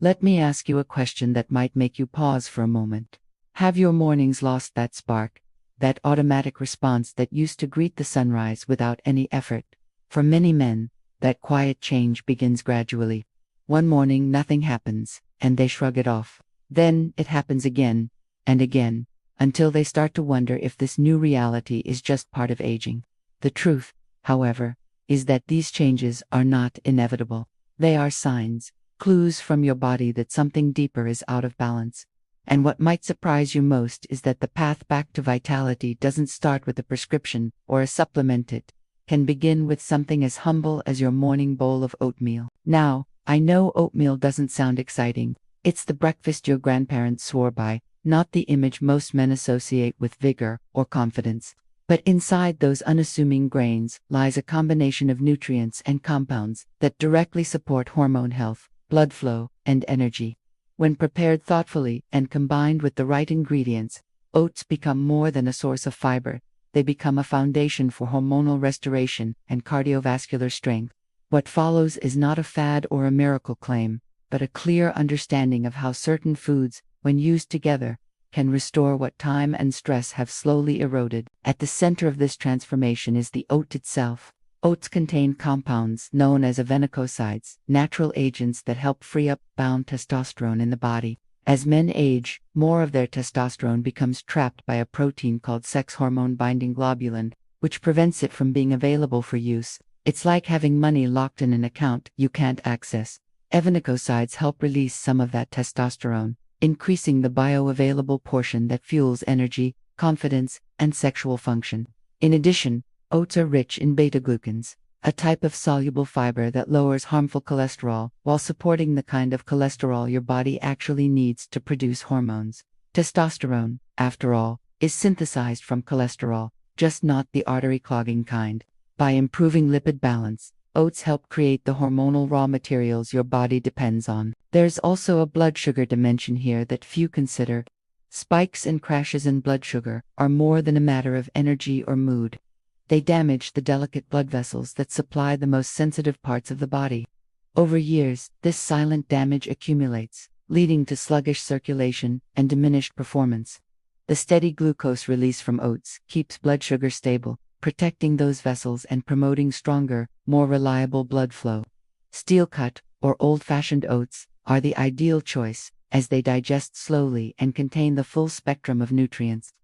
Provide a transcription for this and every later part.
Let me ask you a question that might make you pause for a moment. Have your mornings lost that spark, that automatic response that used to greet the sunrise without any effort? For many men, that quiet change begins gradually. One morning nothing happens, and they shrug it off. Then it happens again and again, until they start to wonder if this new reality is just part of aging. The truth, however, is that these changes are not inevitable. They are signs, clues from your body that something deeper is out of balance. And what might surprise you most is that the path back to vitality doesn't start with a prescription or a supplement. It can begin with something as humble as your morning bowl of oatmeal. Now, I know oatmeal doesn't sound exciting. It's the breakfast your grandparents swore by, not the image most men associate with vigor or confidence. But inside those unassuming grains lies a combination of nutrients and compounds that directly support hormone health, blood flow, and energy. When prepared thoughtfully and combined with the right ingredients, oats become more than a source of fiber. They become a foundation for hormonal restoration and cardiovascular strength. What follows is not a fad or a miracle claim, but a clear understanding of how certain foods, when used together, can restore what time and stress have slowly eroded. At the center of this transformation is the oat itself. Oats contain compounds known as avenocosides, natural agents that help free up bound testosterone in the body. As men age, more of their testosterone becomes trapped by a protein called sex hormone-binding globulin, which prevents it from being available for use. It's like having money locked in an account you can't access. Avenocosides help release some of that testosterone, increasing the bioavailable portion that fuels energy, confidence, and sexual function. In addition, oats are rich in beta-glucans, a type of soluble fiber that lowers harmful cholesterol while supporting the kind of cholesterol your body actually needs to produce hormones. Testosterone, after all, is synthesized from cholesterol, just not the artery-clogging kind. By improving lipid balance, oats help create the hormonal raw materials your body depends on. There's also a blood sugar dimension here that few consider. Spikes and crashes in blood sugar are more than a matter of energy or mood. They damage the delicate blood vessels that supply the most sensitive parts of the body. Over years, this silent damage accumulates, leading to sluggish circulation and diminished performance. The steady glucose release from oats keeps blood sugar stable, protecting those vessels and promoting stronger, more reliable blood flow. Steel-cut, or old-fashioned oats, are the ideal choice, as they digest slowly and contain the full spectrum of nutrients.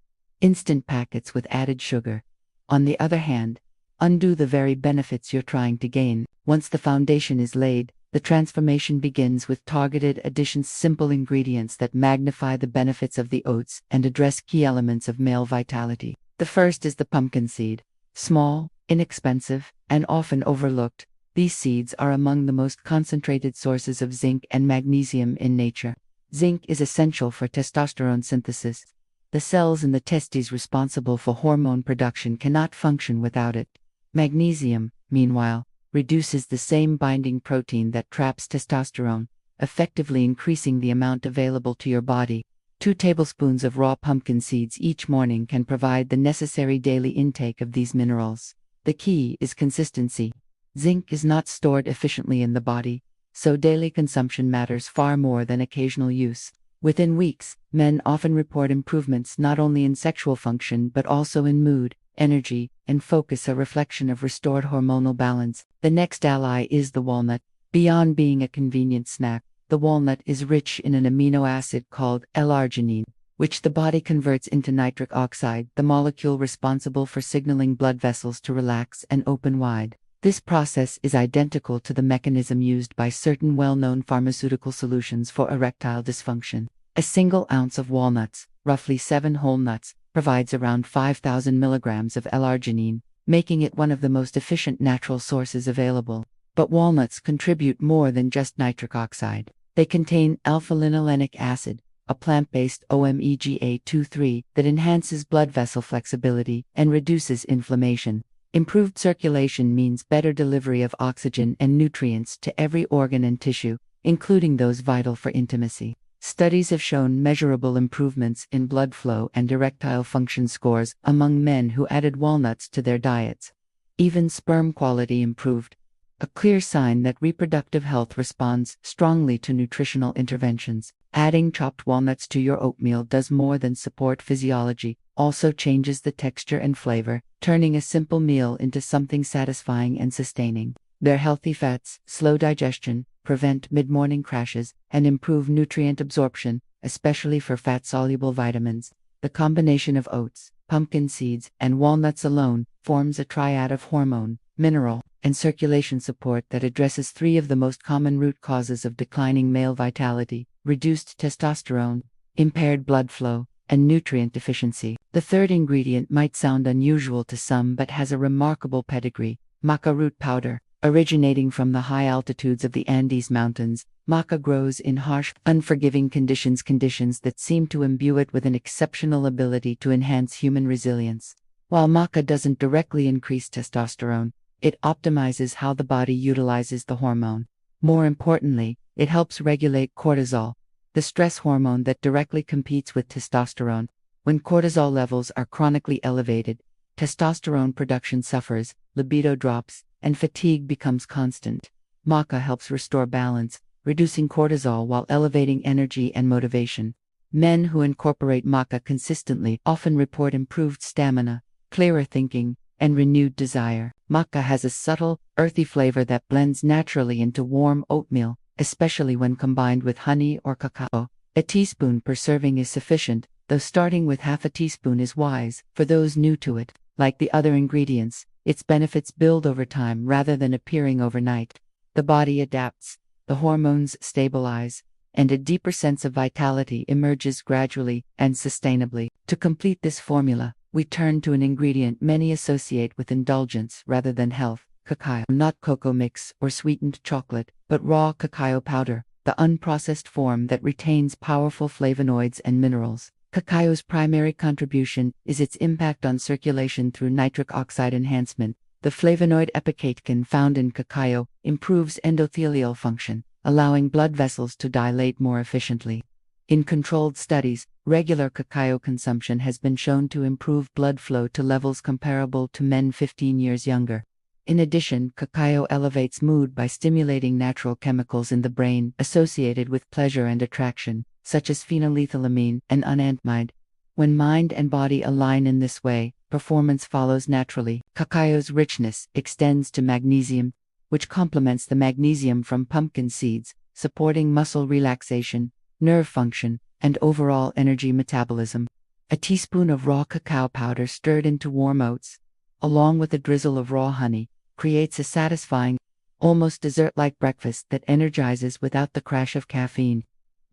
Instant packets with added sugar, on the other hand, undo the very benefits you're trying to gain. Once the foundation is laid, the transformation begins with targeted additions, simple ingredients that magnify the benefits of the oats and address key elements of male vitality. The first is the pumpkin seed. Small, inexpensive, and often overlooked, these seeds are among the most concentrated sources of zinc and magnesium in nature. Zinc is essential for testosterone synthesis. The cells in the testes responsible for hormone production cannot function without it. Magnesium, meanwhile, reduces the same binding protein that traps testosterone, effectively increasing the amount available to your body. 2 tablespoons of raw pumpkin seeds each morning can provide the necessary daily intake of these minerals. The key is consistency. Zinc is not stored efficiently in the body, so daily consumption matters far more than occasional use. Within weeks, men often report improvements not only in sexual function but also in mood, energy, and focus, a reflection of restored hormonal balance. The next ally is the walnut. Beyond being a convenient snack, the walnut is rich in an amino acid called L-arginine, which the body converts into nitric oxide, the molecule responsible for signaling blood vessels to relax and open wide. This process is identical to the mechanism used by certain well-known pharmaceutical solutions for erectile dysfunction. A single ounce of walnuts, roughly 7 whole nuts, provides around 5,000 milligrams of L-arginine, making it one of the most efficient natural sources available. But walnuts contribute more than just nitric oxide. They contain alpha-linolenic acid, a plant-based omega-3 that enhances blood vessel flexibility and reduces inflammation. Improved circulation means better delivery of oxygen and nutrients to every organ and tissue, including those vital for intimacy. Studies have shown measurable improvements in blood flow and erectile function scores among men who added walnuts to their diets. Even sperm quality improved. a clear sign that reproductive health responds strongly to nutritional interventions. Adding chopped walnuts to your oatmeal does more than support physiology, also changes the texture and flavor, turning a simple meal into something satisfying and sustaining. Their healthy fats slow digestion, prevent mid-morning crashes, and improve nutrient absorption, especially for fat-soluble vitamins. The combination of oats, pumpkin seeds, and walnuts alone forms a triad of hormone, mineral, and circulation support that addresses three of the most common root causes of declining male vitality: reduced testosterone, impaired blood flow, and nutrient deficiency. The third ingredient might sound unusual to some but has a remarkable pedigree: maca root powder. Originating from the high altitudes of the Andes Mountains, maca grows in harsh, unforgiving conditions that seem to imbue it with an exceptional ability to enhance human resilience. While maca doesn't directly increase testosterone, it optimizes how the body utilizes the hormone. More importantly, it helps regulate cortisol, the stress hormone that directly competes with testosterone. When cortisol levels are chronically elevated, testosterone production suffers, libido drops, and fatigue becomes constant. Maca helps restore balance, reducing cortisol while elevating energy and motivation. Men who incorporate maca consistently often report improved stamina, clearer thinking, and renewed desire. Maca has a subtle, earthy flavor that blends naturally into warm oatmeal, especially when combined with honey or cacao. A teaspoon per serving is sufficient, though starting with half a teaspoon is wise for those new to it. Like the other ingredients, its benefits build over time rather than appearing overnight. The body adapts, the hormones stabilize, and a deeper sense of vitality emerges gradually and sustainably. To complete this formula, we turn to an ingredient many associate with indulgence rather than health: cacao. Not cocoa mix or sweetened chocolate, but raw cacao powder, the unprocessed form that retains powerful flavonoids and minerals. Cacao's primary contribution is its impact on circulation through nitric oxide enhancement. The flavonoid epicatechin found in cacao improves endothelial function, allowing blood vessels to dilate more efficiently. In controlled studies, regular cacao consumption has been shown to improve blood flow to levels comparable to men 15 years younger. In addition, cacao elevates mood by stimulating natural chemicals in the brain associated with pleasure and attraction, such as phenylethylamine and anandamide. When mind and body align in this way, performance follows naturally. Cacao's richness extends to magnesium, which complements the magnesium from pumpkin seeds, supporting muscle relaxation, nerve function, and overall energy metabolism. A teaspoon of raw cacao powder stirred into warm oats, along with a drizzle of raw honey, creates a satisfying, almost dessert-like breakfast that energizes without the crash of caffeine.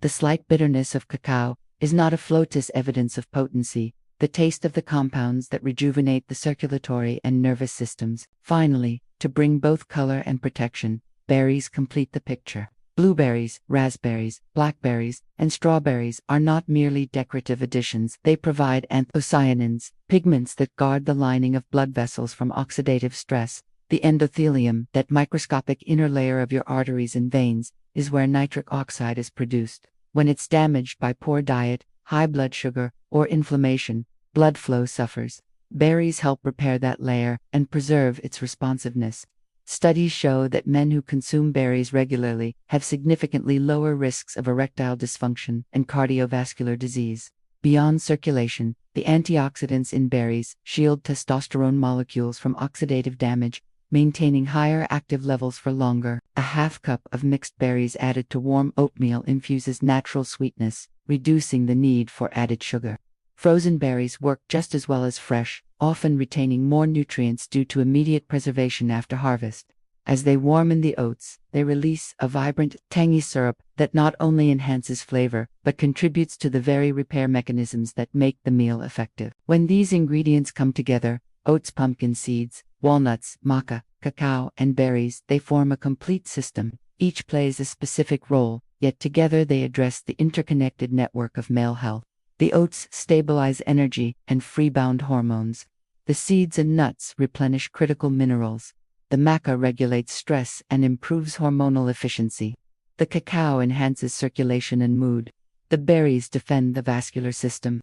The slight bitterness of cacao is not a floatless evidence of potency, the taste of the compounds that rejuvenate the circulatory and nervous systems. Finally, to bring both color and protection, berries complete the picture. Blueberries, raspberries, blackberries, and strawberries are not merely decorative additions. They provide anthocyanins, pigments that guard the lining of blood vessels from oxidative stress. The endothelium, that microscopic inner layer of your arteries and veins, is where nitric oxide is produced. When it's damaged by poor diet, high blood sugar, or inflammation, blood flow suffers. Berries help repair that layer and preserve its responsiveness. Studies show that men who consume berries regularly have significantly lower risks of erectile dysfunction and cardiovascular disease. Beyond circulation, the antioxidants in berries shield testosterone molecules from oxidative damage, maintaining higher active levels for longer. A half cup of mixed berries added to warm oatmeal infuses natural sweetness, reducing the need for added sugar. Frozen berries work just as well as fresh, often retaining more nutrients due to immediate preservation after harvest. As they warm in the oats, they release a vibrant, tangy syrup that not only enhances flavor, but contributes to the very repair mechanisms that make the meal effective. When these ingredients come together, oats, pumpkin seeds, walnuts, maca, cacao, and berries, they form a complete system. Each plays a specific role, yet together they address the interconnected network of male health. The oats stabilize energy and free-bound hormones. The seeds and nuts replenish critical minerals. The maca regulates stress and improves hormonal efficiency. The cacao enhances circulation and mood. The berries defend the vascular system.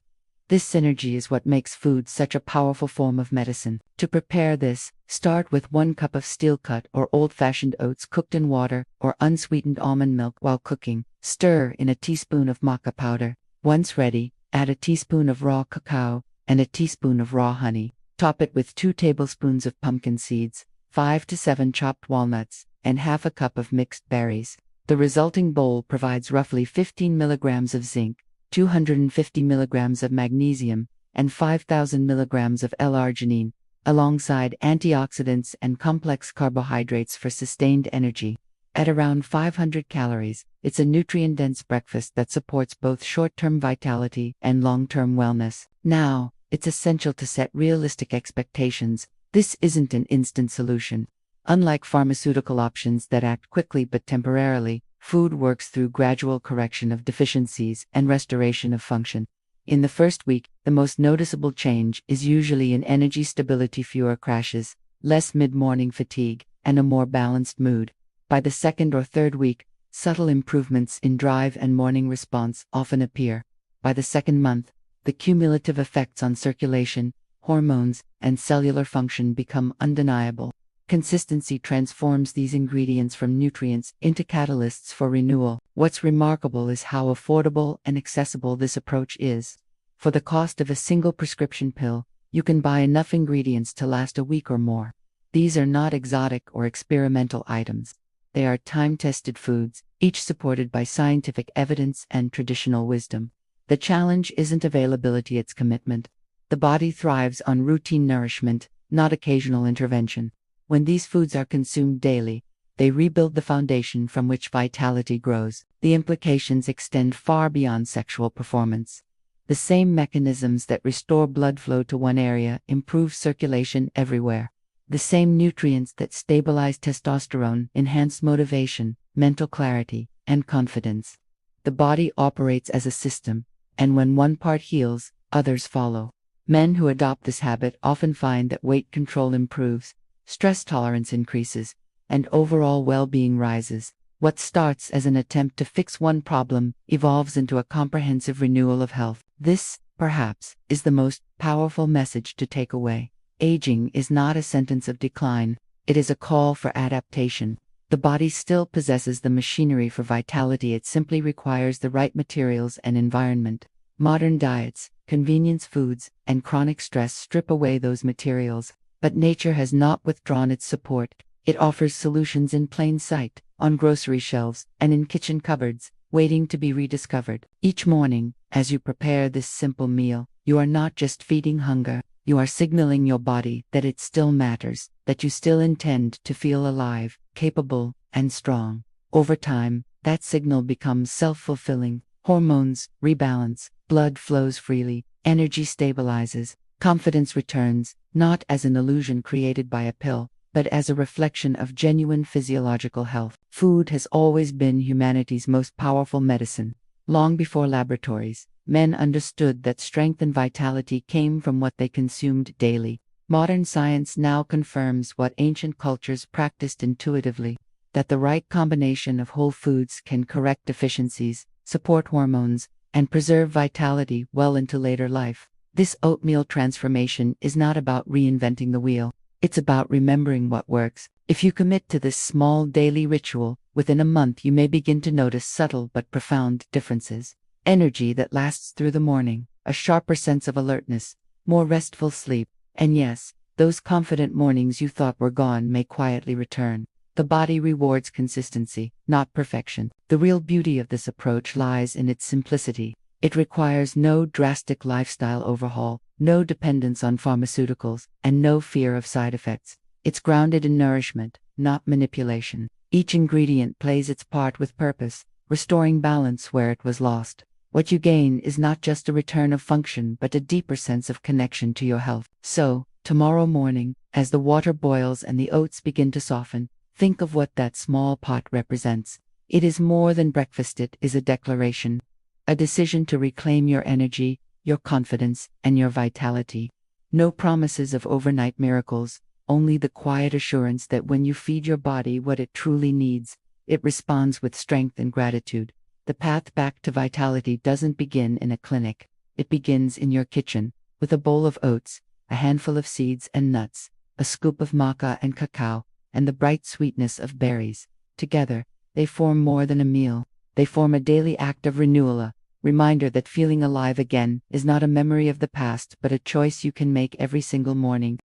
This synergy is what makes food such a powerful form of medicine. To prepare this, start with 1 cup of steel-cut or old-fashioned oats cooked in water or unsweetened almond milk while cooking. Stir in a teaspoon of maca powder. Once ready, add a teaspoon of raw cacao and a teaspoon of raw honey. Top it with 2 tablespoons of pumpkin seeds, 5 to 7 chopped walnuts, and half a cup of mixed berries. The resulting bowl provides roughly 15 milligrams of zinc, 250 milligrams of magnesium, and 5,000 milligrams of L-arginine, alongside antioxidants and complex carbohydrates for sustained energy. At around 500 calories, it's a nutrient-dense breakfast that supports both short-term vitality and long-term wellness. Now, it's essential to set realistic expectations. This isn't an instant solution. Unlike pharmaceutical options that act quickly but temporarily, food works through gradual correction of deficiencies and restoration of function. In the first week, the most noticeable change is usually in energy stability, fewer crashes, less mid-morning fatigue, and a more balanced mood. By the second or third week, subtle improvements in drive and morning response often appear. By the second month, the cumulative effects on circulation, hormones, and cellular function become undeniable. Consistency transforms these ingredients from nutrients into catalysts for renewal. What's remarkable is how affordable and accessible this approach is. For the cost of a single prescription pill, you can buy enough ingredients to last a week or more. These are not exotic or experimental items. They are time-tested foods, each supported by scientific evidence and traditional wisdom. The challenge isn't availability, it's commitment. The body thrives on routine nourishment, not occasional intervention. When these foods are consumed daily, they rebuild the foundation from which vitality grows. The implications extend far beyond sexual performance. The same mechanisms that restore blood flow to one area improve circulation everywhere. The same nutrients that stabilize testosterone enhance motivation, mental clarity, and confidence. The body operates as a system, and when one part heals, others follow. Men who adopt this habit often find that weight control improves, stress tolerance increases, and overall well-being rises. What starts as an attempt to fix one problem evolves into a comprehensive renewal of health. This, perhaps, is the most powerful message to take away. Aging is not a sentence of decline, it is a call for adaptation. The body still possesses the machinery for vitality, it simply requires the right materials and environment. Modern diets, convenience foods, and chronic stress strip away those materials. But nature has not withdrawn its support. It offers solutions in plain sight, on grocery shelves, and in kitchen cupboards, waiting to be rediscovered. Each morning, as you prepare this simple meal, you are not just feeding hunger, you are signaling your body that it still matters, that you still intend to feel alive, capable, and strong. Over time, that signal becomes self-fulfilling. Hormones rebalance, blood flows freely, energy stabilizes, confidence returns, not as an illusion created by a pill, but as a reflection of genuine physiological health. Food has always been humanity's most powerful medicine. Long before laboratories, men understood that strength and vitality came from what they consumed daily. Modern science now confirms what ancient cultures practiced intuitively, that the right combination of whole foods can correct deficiencies, support hormones, and preserve vitality well into later life. This oatmeal transformation is not about reinventing the wheel. It's about remembering what works. If you commit to this small daily ritual, within a month you may begin to notice subtle but profound differences. Energy that lasts through the morning, a sharper sense of alertness, more restful sleep, and yes, those confident mornings you thought were gone may quietly return. The body rewards consistency, not perfection. The real beauty of this approach lies in its simplicity. It requires no drastic lifestyle overhaul, no dependence on pharmaceuticals, and no fear of side effects. It's grounded in nourishment, not manipulation. Each ingredient plays its part with purpose, restoring balance where it was lost. What you gain is not just a return of function but a deeper sense of connection to your health. So, tomorrow morning, as the water boils and the oats begin to soften, think of what that small pot represents. It is more than breakfast, it is a declaration. A decision to reclaim your energy, your confidence, and your vitality. No promises of overnight miracles, only the quiet assurance that when you feed your body what it truly needs, it responds with strength and gratitude. The path back to vitality doesn't begin in a clinic. it begins in your kitchen, with a bowl of oats, a handful of seeds and nuts, a scoop of maca and cacao, and the bright sweetness of berries. Together, they form more than a meal. They form a daily act of renewal, a reminder that feeling alive again is not a memory of the past but a choice you can make every single morning.